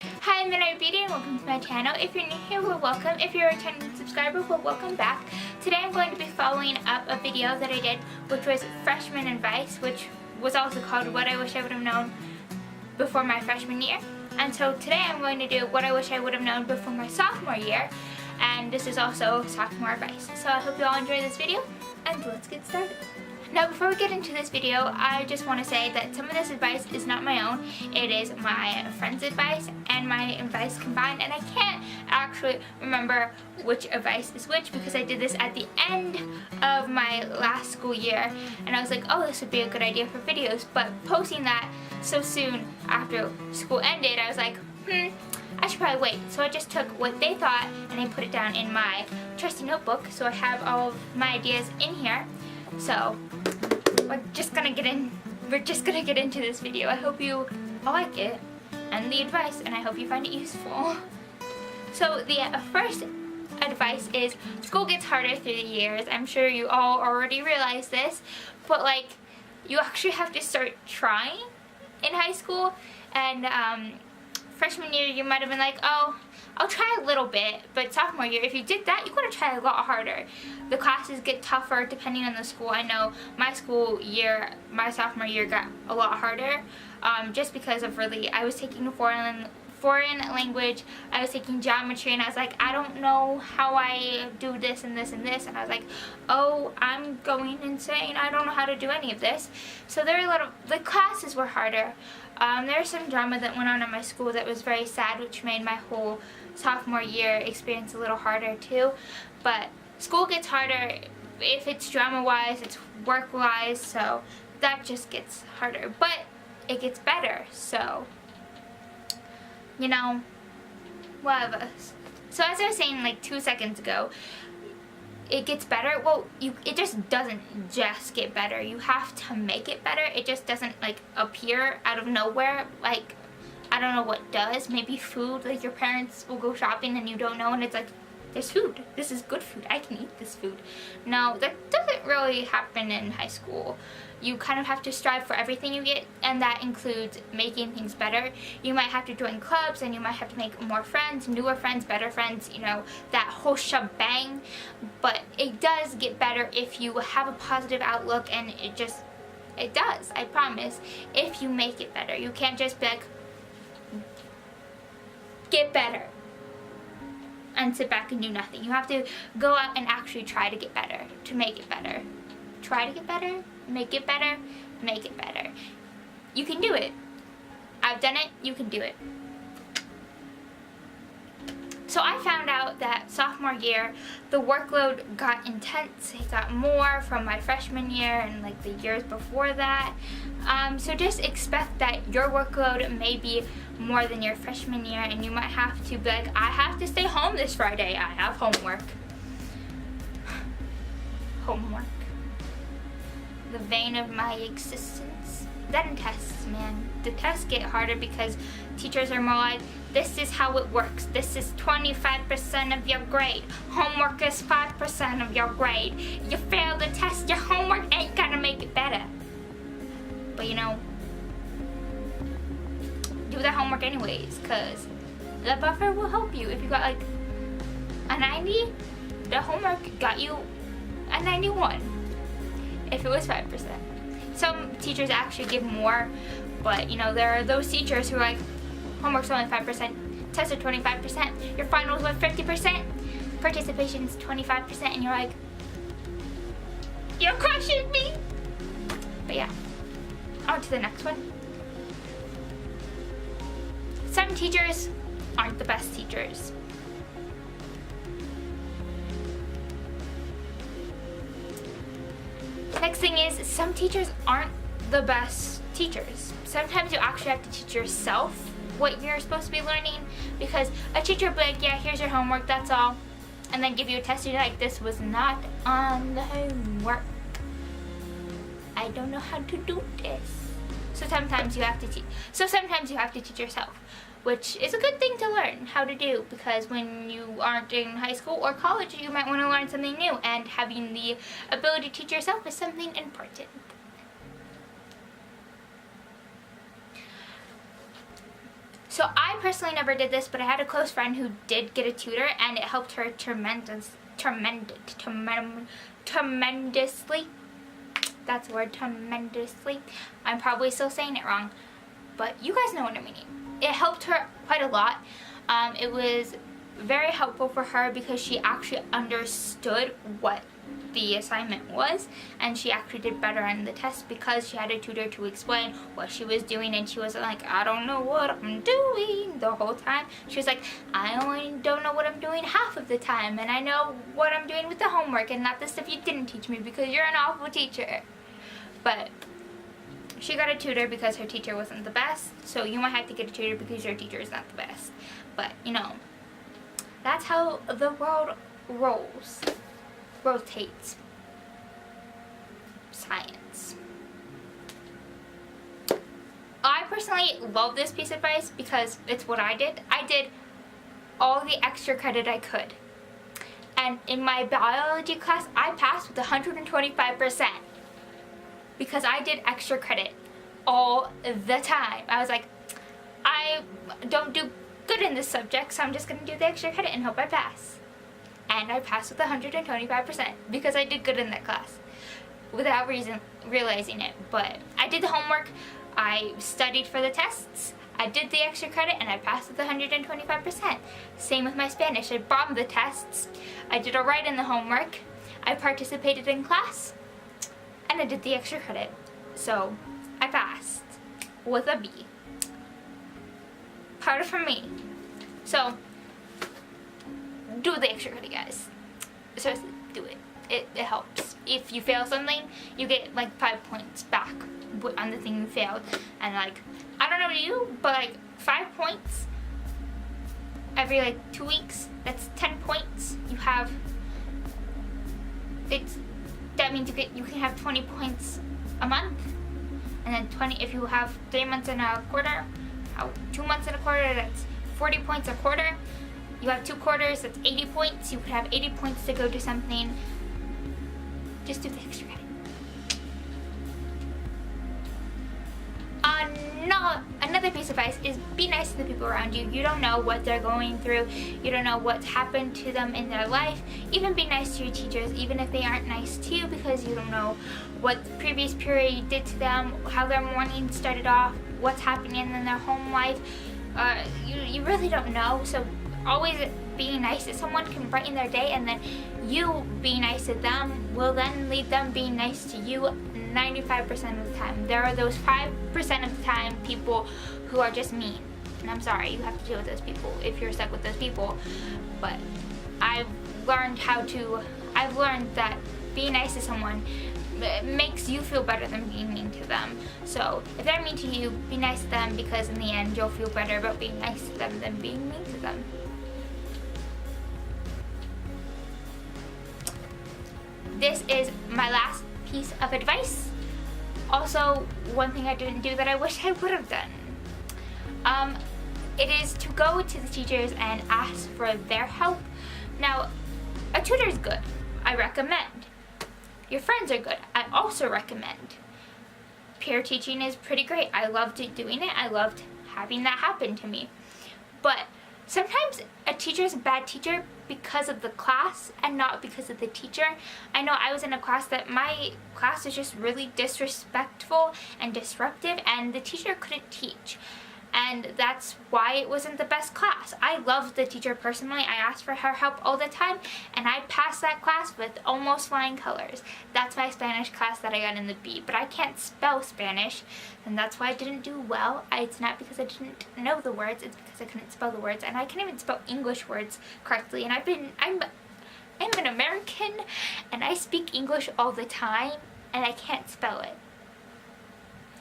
Hi, I'm Midnight Beauty and welcome to my channel. If you're new here, well, welcome. If you're a returning subscriber, well, welcome back. Today I'm going to be following up a video that I did, which was freshman advice, which was also called What I Wish I Would Have Known Before My Freshman Year. And so today I'm going to do What I Wish I Would Have Known Before My Sophomore Year, and this is also sophomore advice. So I hope you all enjoy this video, and let's get started. Now before we get into this video, I just want to say that some of this advice is not my own. It is my friend's advice and my advice combined, and I can't actually remember which advice is which because I did this at the end of my last school year, and I was like, oh, this would be a good idea for videos, but posting that so soon after school ended, I was like, I should probably wait. So I just took what they thought and I put it down in my trusty notebook, so I have all of my ideas in here. So we're just gonna get into this video. I hope you all like it and the advice, and I hope you find it useful. So the first advice is school gets harder through the years. I'm sure you all already realize this, but like you actually have to start trying in high school, and freshman year you might have been like, oh, I'll try a little bit, but sophomore year, if you did that, you gotta try a lot harder. The classes get tougher depending on the school. I know my school year, my sophomore year got a lot harder, just because of I was taking a foreign language, I was taking geometry, and I was like, I don't know how I do this and this and this, and I was like, oh, I'm going insane, I don't know how to do any of this. So the classes were harder. There was some drama that went on in my school that was very sad, which made my whole sophomore year experience a little harder too. But school gets harder if it's drama-wise, it's work-wise, so that just gets harder. But it gets better, so, you know, whatever. So as I was saying like 2 seconds ago, it gets better. Well, it just doesn't just get better. You have to make it better. It just doesn't like appear out of nowhere. Like, I don't know what does. Maybe food. Like your parents will go shopping and you don't know, and it's like, there's food. This is good food. I can eat this food. No, that doesn't really happen in high school. You kind of have to strive for everything you get, and that includes making things better. You might have to join clubs, and you might have to make more friends, newer friends, better friends, you know, that whole shebang. But it does get better if you have a positive outlook, and it does, I promise, if you make it better. You can't just be like, get better, and sit back and do nothing. You have to go out and actually try to get better, to make it better. Try to get better, make it better, make it better. You can do it. I've done it, you can do it. So I found out that sophomore year, the workload got intense. It got more from my freshman year and like the years before that. So just expect that your workload may be more than your freshman year, and you might have to be like, I have to stay home this Friday. I have homework. Homework. The vein of my existence. Then tests, man. The tests get harder because teachers are more like, this is how it works. This is 25% of your grade. Homework is 5% of your grade. You fail the test, your homework ain't gonna make it better. But you know, do the homework anyways, because the buffer will help you. If you got like a 90, the homework got you a 91 if it was 5%. Some teachers actually give more, but you know, there are those teachers who are like, homework's only 5%, tests are 25%, your finals were 50%, participation is 25%, and you're like, you're crushing me. But yeah, on to the next one. Some teachers aren't the best teachers. Next thing is, some teachers aren't the best teachers. Sometimes you actually have to teach yourself what you're supposed to be learning, because a teacher will be like, yeah, here's your homework, that's all, and then give you a test and you're like, this was not on the homework. I don't know how to do this. So sometimes you have to teach yourself, which is a good thing to learn how to do, because when you aren't in high school or college, you might want to learn something new, and having the ability to teach yourself is something important. So I personally never did this, but I had a close friend who did get a tutor, and it helped her tremendously. That's the word, tremendously. I'm probably still saying it wrong, but you guys know what I mean. It helped her quite a lot. It was very helpful for her because she actually understood what the assignment was, and she actually did better on the test because she had a tutor to explain what she was doing, and she wasn't like, I don't know what I'm doing the whole time. She was like, I only don't know what I'm doing half of the time, and I know what I'm doing with the homework and not the stuff you didn't teach me because you're an awful teacher. But she got a tutor because her teacher wasn't the best, so you might have to get a tutor because your teacher is not the best. But, you know, that's how the world rotates. Science. I personally love this piece of advice because it's what I did. I did all the extra credit I could. And in my biology class, I passed with 125% because I did extra credit all the time. I was like, I don't do good in this subject, so I'm just going to do the extra credit and hope I pass. And I passed with 125% because I did good in that class without realizing it. But I did the homework, I studied for the tests, I did the extra credit, and I passed with 125%. Same with my Spanish. I bombed the tests, I did alright in the homework, I participated in class, and I did the extra credit. So I passed with a B. Harder for me. So do the extra credit, guys. Seriously, do it. It helps. If you fail something, you get like 5 points back on the thing you failed. And like, I don't know about you, but like 5 points every like 2 weeks, that's 10 points. You have, that means you can have 20 points a month. And then 20 if you have 3 months and a quarter, 2 months and a quarter, that's 40 points a quarter. You have 2 quarters, that's 80 points. You could have 80 points to go to something. Just do the extra credit. Another piece of advice is be nice to the people around you. You don't know what they're going through. You don't know what's happened to them in their life. Even be nice to your teachers, even if they aren't nice to you, because you don't know what the previous period did to them, how their morning started off, what's happening in their home life. You really don't know. So always being nice to someone can brighten their day, and then you being nice to them will then lead them being nice to you 95% of the time. There are those 5% of the time people who are just mean, and I'm sorry, you have to deal with those people if you're stuck with those people. But I've learned that being nice to someone makes you feel better than being mean to them. So if they're mean to you, be nice to them, because in the end you'll feel better about being nice to them than being mean to them. This is my last piece of advice. Also, one thing I didn't do that I wish I would have done. It is to go to the teachers and ask for their help. Now, a tutor is good. I recommend. Your friends are good. I also recommend. Peer teaching is pretty great. I loved doing it. I loved having that happen to me. But sometimes a teacher is a bad teacher because of the class and not because of the teacher. I know I was in a class that my class was just really disrespectful and disruptive, and the teacher couldn't teach. And that's why it wasn't the best class. I loved the teacher personally. I asked for her help all the time, and I passed that class with almost flying colors. That's my Spanish class that I got in the B. But I can't spell Spanish, and that's why I didn't do well. It's not because I didn't know the words, it's because I couldn't spell the words. And I can't even spell English words correctly. And I'm an American, and I speak English all the time, and I can't spell it.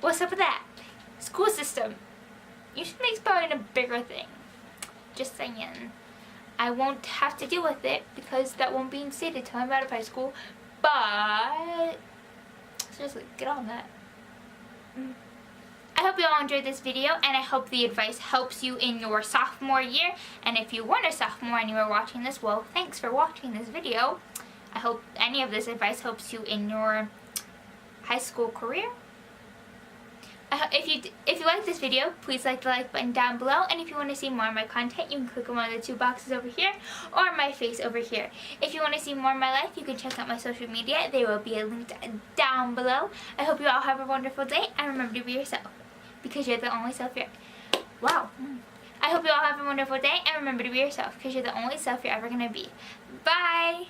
What's up with that? School system. You should make spelling a bigger thing. Just saying. I won't have to deal with it because that won't be instated till I'm out of high school. But seriously, get on that. I hope you all enjoyed this video, and I hope the advice helps you in your sophomore year. And if you weren't a sophomore and you were watching this, well, thanks for watching this video. I hope any of this advice helps you in your high school career. If you like this video, please like the like button down below, and if you want to see more of my content, you can click on one of the two boxes over here or my face over here. If you want to see more of my life, you can check out my social media. They will be linked down below. I hope you all have a wonderful day, and remember to be yourself, because you're the only self you're... Wow. I hope you all have a wonderful day, and remember to be yourself, because you're the only self you're ever going to be. Bye!